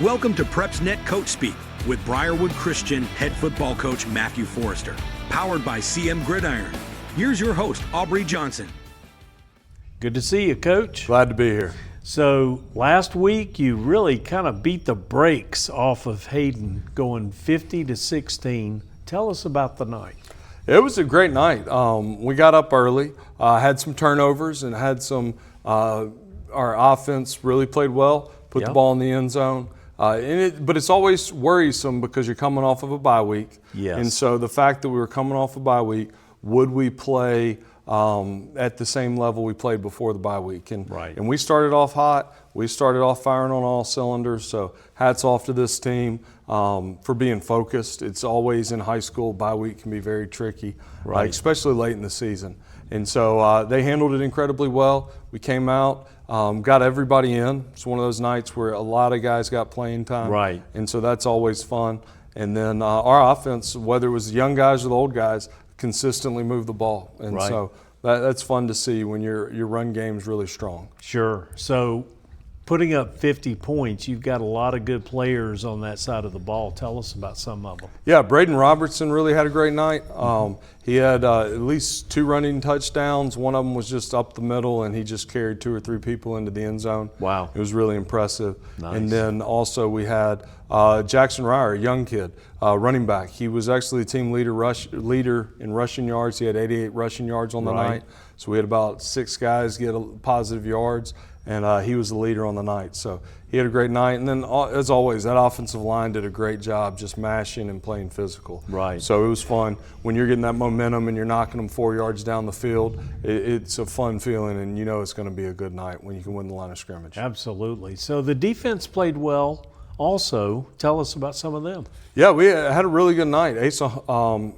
Welcome to PrepsNet Coach Speak with Briarwood Christian head football coach Matthew Forrester, powered by CM Gridiron. Here's your host, Aubrey Johnson. Good to see you, Coach. Glad to be here. So last week you really kind of beat the brakes off of Hayden, going 50-16. Tell us about the night. It was a great night. We got up early, had some turnovers, and had some. Our offense really played well. Put the ball in the end zone. But it's always worrisome because you're coming off of a bye week. Yes. And so the fact that we were coming off a bye week, would we play at the same level we played before the bye week? And we started off hot. We started off firing on all cylinders. So hats off to this team for being focused. It's always in high school. Bye week can be very tricky, especially late in the season. And so they handled it incredibly well. We came out. Got everybody in. It's one of those nights where a lot of guys got playing time. Right. And so that's always fun. And then our offense, whether it was the young guys or the old guys, consistently moved the ball. And so that's fun to see when your run game's really strong. Sure. So putting up 50 points, you've got a lot of good players on that side of the ball. Tell us about some of them. Yeah, Braden Robertson really had a great night. He had at least 2 running touchdowns. One of them was just up the middle, and he just carried 2 or 3 people into the end zone. Wow. It was really impressive. Nice. And then also we had Jackson Ryer, a young kid, running back. He was actually the team leader in rushing yards. He had 88 rushing yards on the night. So we had about 6 guys get positive yards, and he was the leader on the night. So he had a great night. And then, as always, that offensive line did a great job just mashing and playing physical. Right. So it was fun. When you're getting that momentum and you're knocking them 4 yards down the field, it's a fun feeling, and you know it's going to be a good night when you can win the line of scrimmage. Absolutely. So the defense played well also. Tell us about some of them. Yeah, we had a really good night. Asa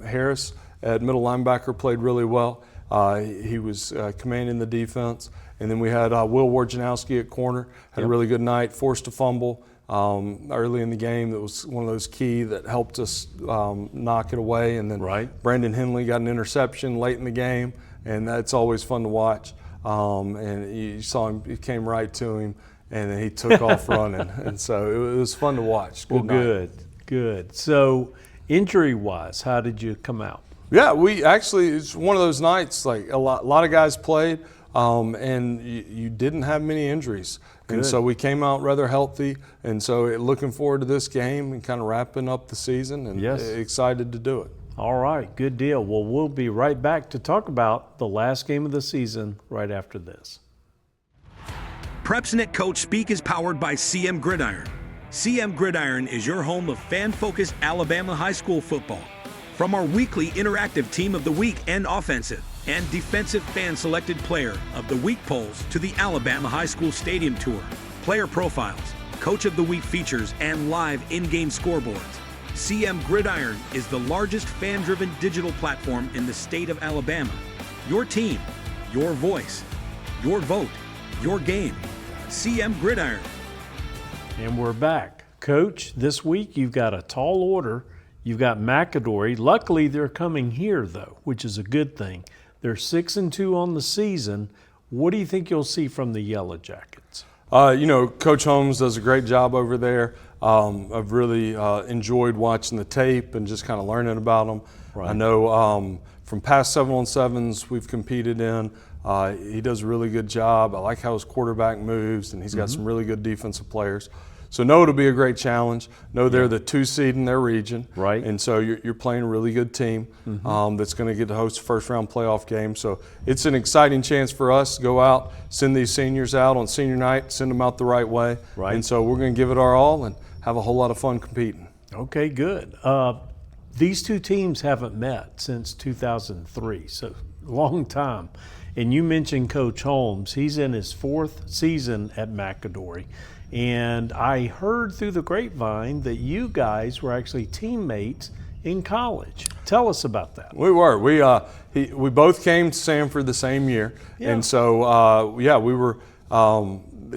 Harris at middle linebacker played really well. He was commanding the defense. And then we had Will Wojnarowski at corner, had a really good night, forced a fumble early in the game. That was one of those key that helped us knock it away. And then Brandon Henley got an interception late in the game, and that's always fun to watch. And you saw him, it came right to him, and then he took off running. And so it was fun to watch. Good. So injury-wise, how did you come out? Yeah, it's one of those nights, like a lot of guys played. And you didn't have many injuries. Good. And so we came out rather healthy. And so looking forward to this game and kind of wrapping up the season and excited to do it. All right, good deal. Well, we'll be right back to talk about the last game of the season right after this. PrepsNet Coach Speak is powered by CM Gridiron. CM Gridiron is your home of fan-focused Alabama high school football. From our weekly interactive Team of the Week and Offensive and Defensive Fan Selected Player of the Week polls to the Alabama High School Stadium Tour, player profiles, Coach of the Week features, and live in-game scoreboards, CM Gridiron is the largest fan-driven digital platform in the state of Alabama. Your team, your voice, your vote, your game. CM Gridiron. And we're back. Coach, this week you've got a tall order. You've got McAdory. Luckily, they're coming here, though, which is a good thing. They're 6-2 on the season. What do you think you'll see from the Yellow Jackets? Coach Holmes does a great job over there. I've really enjoyed watching the tape and just kind of learning about them. I know from past 7-on-7s we've competed in, he does a really good job. I like how his quarterback moves, and he's got some really good defensive players. So know it'll be a great challenge. Know they're the 2 seed in their region. Right. And so you're playing a really good team that's going to get to host a first-round playoff game. So it's an exciting chance for us to go out, send these seniors out on senior night, send them out the right way. Right. And so we're going to give it our all and have a whole lot of fun competing. Okay, good. These 2 teams haven't met since 2003, so long time. And you mentioned Coach Holmes. He's in his 4th season at McAdory. And I heard through the grapevine that you guys were actually teammates in college. Tell us about that. We were. We both came to Sanford the same year. Yeah. And so, we were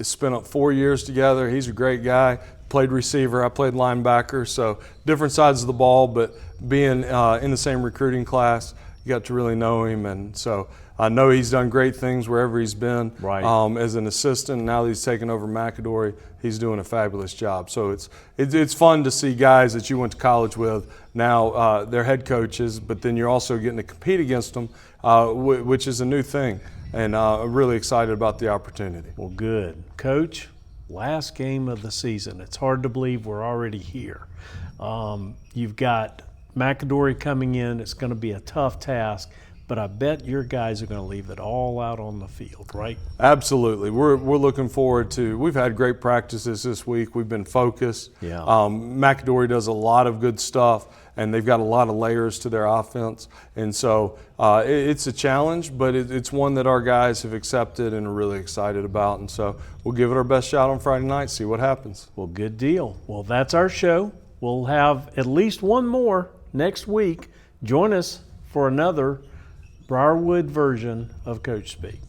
spent up 4 years together. He's a great guy. Played receiver. I played linebacker. So different sides of the ball, but being in the same recruiting class, you got to really know him. And so I know he's done great things wherever he's been. Right. As an assistant, now that he's taken over McAdory, he's doing a fabulous job. So it's fun to see guys that you went to college with now they're head coaches, but then you're also getting to compete against them, which is a new thing. And I'm really excited about the opportunity. Well, good. Coach, last game of the season. It's hard to believe we're already here. You've got McAdory coming in. It's going to be a tough task, but I bet your guys are going to leave it all out on the field, right? Absolutely. We're looking forward to, we've had great practices this week. We've been focused. Yeah. McAdory does a lot of good stuff, and they've got a lot of layers to their offense. And so it's a challenge, but it's one that our guys have accepted and are really excited about. And so we'll give it our best shot on Friday night, see what happens. Well, good deal. Well, that's our show. We'll have at least one more next week. Join us for another Briarwood version of Coach Speak.